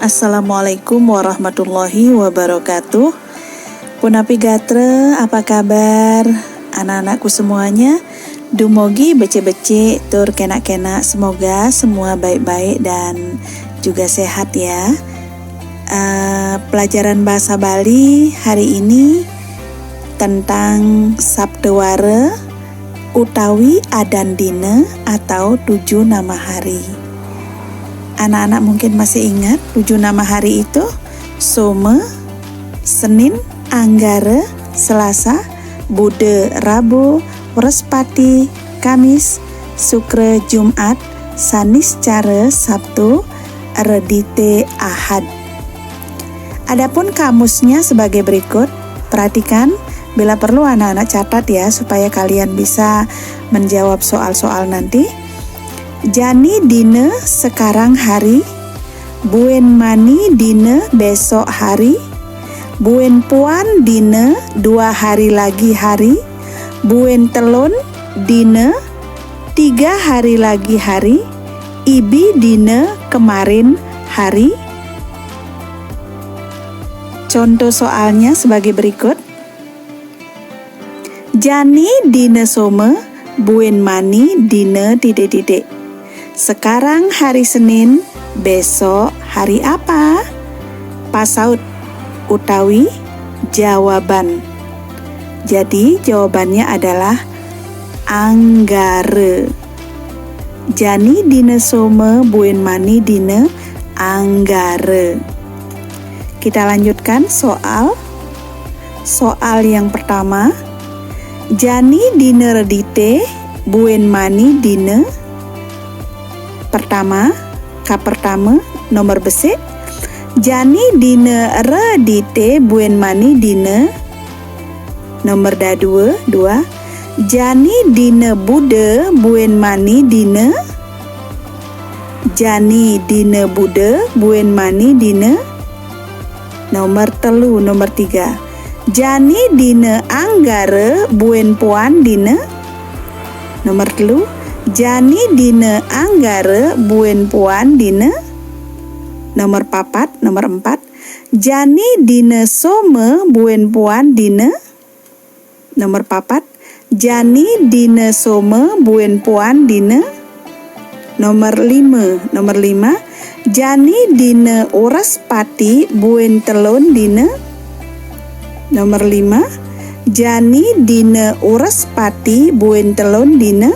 Assalamualaikum warahmatullahi wabarakatuh. Punapi gatre, apa kabar? Anak-anakku semuanya, dumugi bece-bece tur kena-kena. Semoga semua baik-baik dan juga sehat ya. Pelajaran bahasa Bali hari ini tentang Sabteware utawi Adan Dina atau 7 nama hari. Anak-anak mungkin masih ingat 7 nama hari itu: Some, Senin, Anggara, Selasa, Bude, Rabu, Wrespati, Kamis, Sukre, Jumat, Saniscara, Sabtu, Redite, Ahad. Adapun kamusnya sebagai berikut. Perhatikan, bila perlu anak-anak catat ya supaya kalian bisa menjawab soal-soal nanti. Jani dina sekarang hari, buen mani dina besok hari, buen puan dina 2 hari lagi hari, buen telon dina 3 hari lagi hari, ibi dina kemarin hari. Contoh soalnya sebagai berikut. Jani dina some, buen mani dina titik-titik. Sekarang hari Senin, besok hari apa? Pasaut utawi jawaban. Jadi jawabannya adalah Anggara. Jani dina some, buen mani dina Anggara. Kita lanjutkan soal yang pertama. Jani dina redite, buen mani dina pertama, nomor besek. Jani dina redite, buen mani dina nomor dua. Jani dina bude, buen mani dina. Jani dina bude, buen mani dina nomor 3. Jani dina Anggara, buen puan dina nomor 3. Jani dina Anggara, buen puan dina nomor 4. Jani dina some, buen puan dina nomor 4. Jani dina some, buen puan dina nomor 5. Jani dina Wrespati, buen telon dina nomor 5. Jani dina Wrespati, buen telon dina